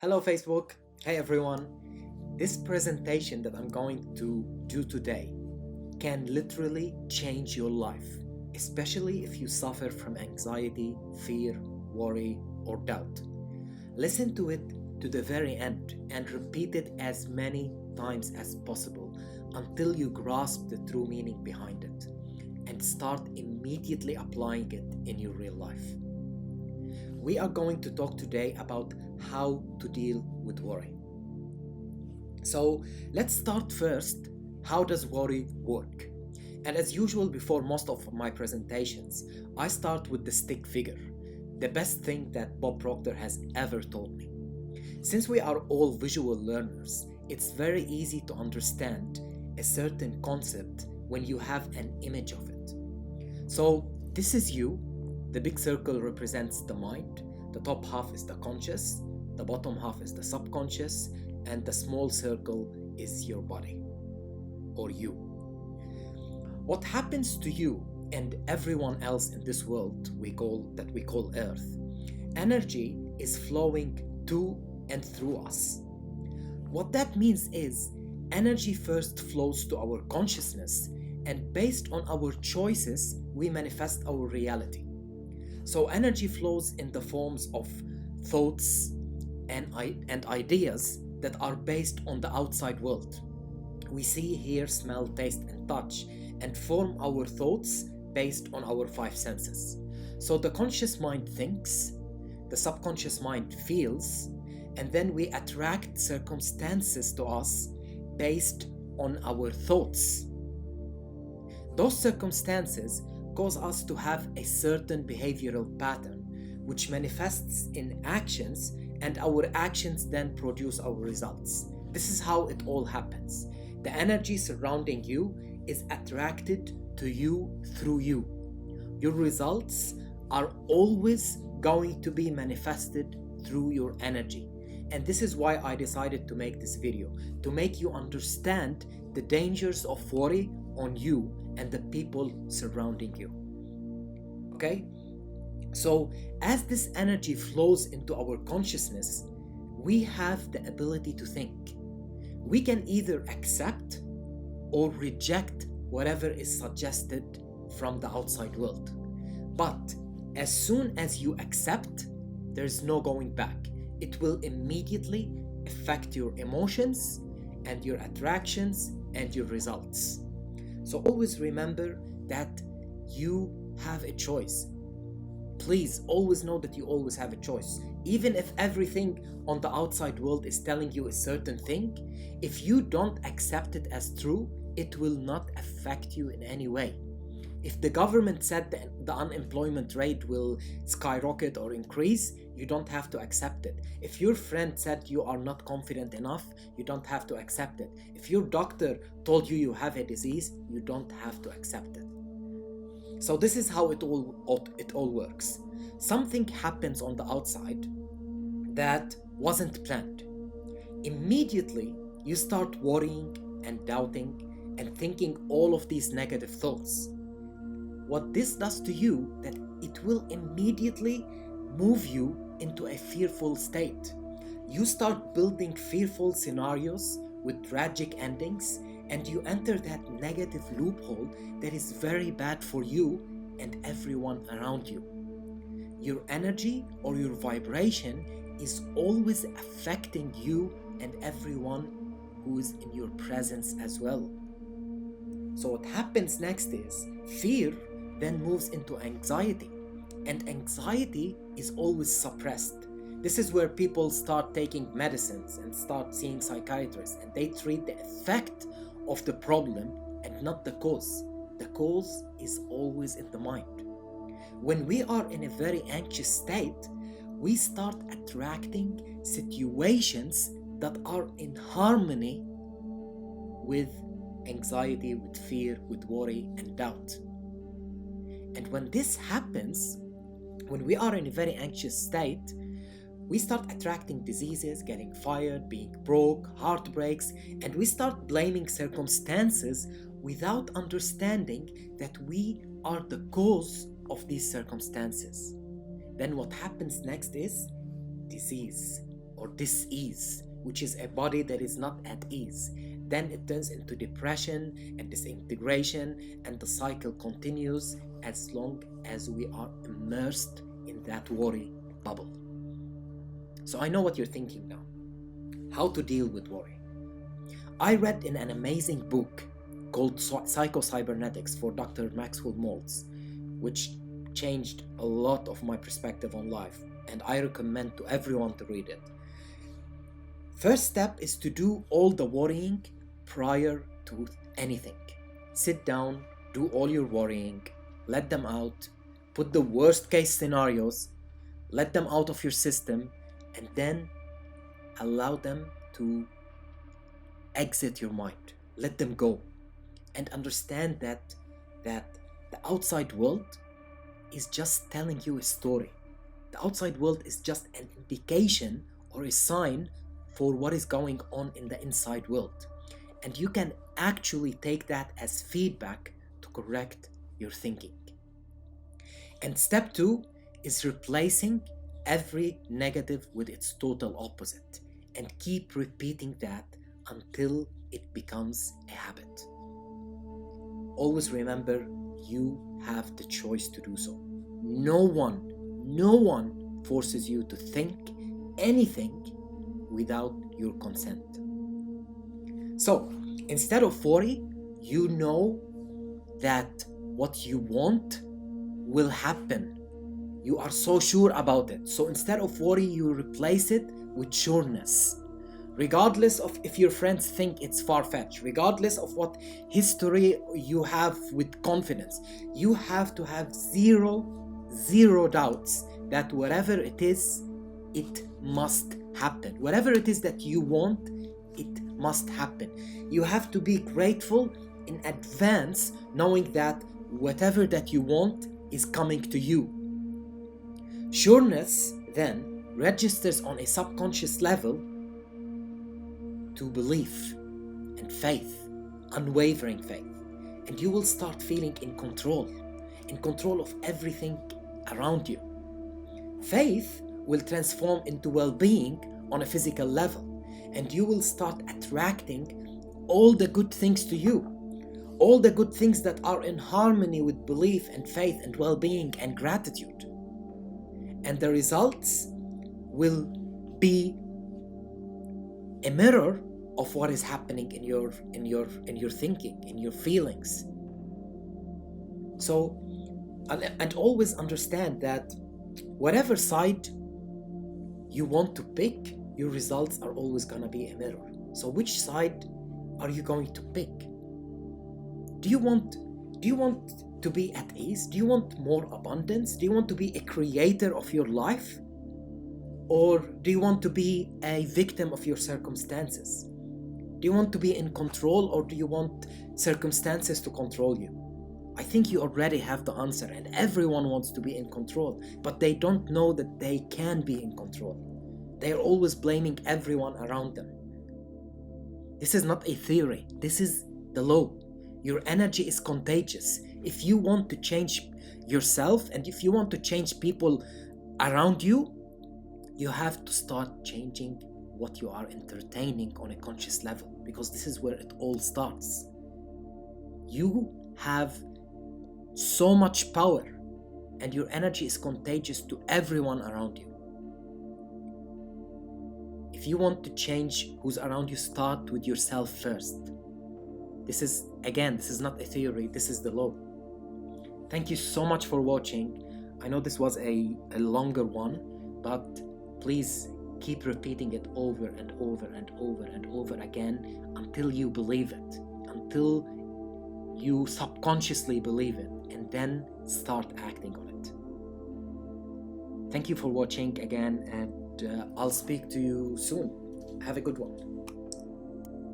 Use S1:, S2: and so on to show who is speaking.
S1: Hello Facebook, hey everyone. This presentation that I'm going to do today can literally change your life, especially if you suffer from anxiety, fear, worry, or doubt. Listen to it to the very end and repeat it as many times as possible until you grasp the true meaning behind it and start immediately applying it in your real life. We are going to talk today about how to deal with worry. So let's start first. How does worry work? And as usual, before most of my presentations, I start with the stick figure, the best thing that Bob Proctor has ever told me. Since we are all visual learners, it's very easy to understand a certain concept when you have an image of it. So this is you. The big circle represents the mind, the top half is the conscious, the bottom half is the subconscious, and the small circle is your body, or you. What happens to you and everyone else in this world we call Earth, energy is flowing to and through us. What that means is energy first flows to our consciousness, and based on our choices, we manifest our reality. So energy flows in the forms of thoughts and ideas that are based on the outside world. We see, hear, smell, taste, and touch, and form our thoughts based on our five senses. So the conscious mind thinks, the subconscious mind feels, and then we attract circumstances to us based on our thoughts. Those circumstances cause us to have a certain behavioral pattern, which manifests in actions, and our actions then produce our results. This is how it all happens. The energy surrounding you is attracted to you through you. Your results are always going to be manifested through your energy. And this is why I decided to make this video, to make you understand the dangers of worry on you and the people surrounding you. Okay? So as this energy flows into our consciousness, we have the ability to think. We can either accept or reject whatever is suggested from the outside world. But as soon as you accept, there's no going back. It will immediately affect your emotions and your attractions and your results. So always remember that you have a choice. Please always know that you always have a choice. Even if everything on the outside world is telling you a certain thing, if you don't accept it as true, it will not affect you in any way. If the government said the unemployment rate will skyrocket or increase, you don't have to accept it. If your friend said you are not confident enough, you don't have to accept it. If your doctor told you have a disease, you don't have to accept it. So this is how it all works. Something happens on the outside that wasn't planned. Immediately, you start worrying and doubting and thinking all of these negative thoughts. What this does to you, that it will immediately move you into a fearful state. You start building fearful scenarios with tragic endings, and you enter that negative loophole that is very bad for you and everyone around you. Your energy or your vibration is always affecting you and everyone who is in your presence as well. So what happens next is fear then moves into anxiety, and anxiety is always suppressed. This is where people start taking medicines and start seeing psychiatrists, and they treat the effect of the problem and not the cause. The cause is always in the mind. When we are in a very anxious state, we start attracting situations that are in harmony with anxiety, with fear, with worry and doubt. And when this happens, when we are in a very anxious state, we start attracting diseases, getting fired, being broke, heartbreaks, and we start blaming circumstances without understanding that we are the cause of these circumstances. Then what happens next is disease. or dis-ease, which is a body that is not at ease. Then it turns into depression and disintegration, and the cycle continues as long as we are immersed in that worry bubble. So I know what you're thinking now. How to deal with worry. I read in an amazing book called Psycho-Cybernetics for Dr. Maxwell Maltz, which changed a lot of my perspective on life, and I recommend to everyone to read it. First step is to do all the worrying prior to anything. Sit down, do all your worrying, let them out, put the worst case scenarios, let them out of your system, and then allow them to exit your mind. Let them go. And understand that the outside world is just telling you a story. The outside world is just an indication or a sign for what is going on in the inside world. And you can actually take that as feedback to correct your thinking. And step 2 is replacing every negative with its total opposite, and keep repeating that until it becomes a habit. Always remember, you have the choice to do so. No one forces you to think anything without your consent. So instead of worry, you know that what you want will happen. You are so sure about it. So instead of worry, you replace it with sureness. Regardless of if your friends think it's far-fetched, regardless of what history you have with confidence, you have to have zero doubts that whatever it is, it must happen. Whatever it is that you want, it must happen. You have to be grateful in advance, knowing that whatever that you want is coming to you. Sureness then registers on a subconscious level to belief and faith, unwavering faith, and you will start feeling in control of everything around you. Faith will transform into well-being on a physical level, and you will start attracting all the good things to you, all the good things that are in harmony with belief and faith and well-being and gratitude. And the results will be a mirror of what is happening in your thinking, in your feelings. So, and always understand that whatever side you want to pick, your results are always gonna be a mirror. So which side are you going to pick? Do you want to be at ease? Do you want more abundance? Do you want to be a creator of your life? Or do you want to be a victim of your circumstances? Do you want to be in control, or do you want circumstances to control you? I think you already have the answer, and everyone wants to be in control, but they don't know that they can be in control. They are always blaming everyone around them. This is not a theory. This is the law. Your energy is contagious. If you want to change yourself, and if you want to change people around you, you have to start changing what you are entertaining on a conscious level, because this is where it all starts. You have so much power, and your energy is contagious to everyone around you. If you want to change who's around you, start with yourself first. This is not a theory, this is the law. Thank you so much for watching. I know this was a longer one, but please keep repeating it over and over and over and over again until you believe it, until you subconsciously believe it, and then start acting on it. Thank you for watching again, and I'll speak to you soon. Have a good one.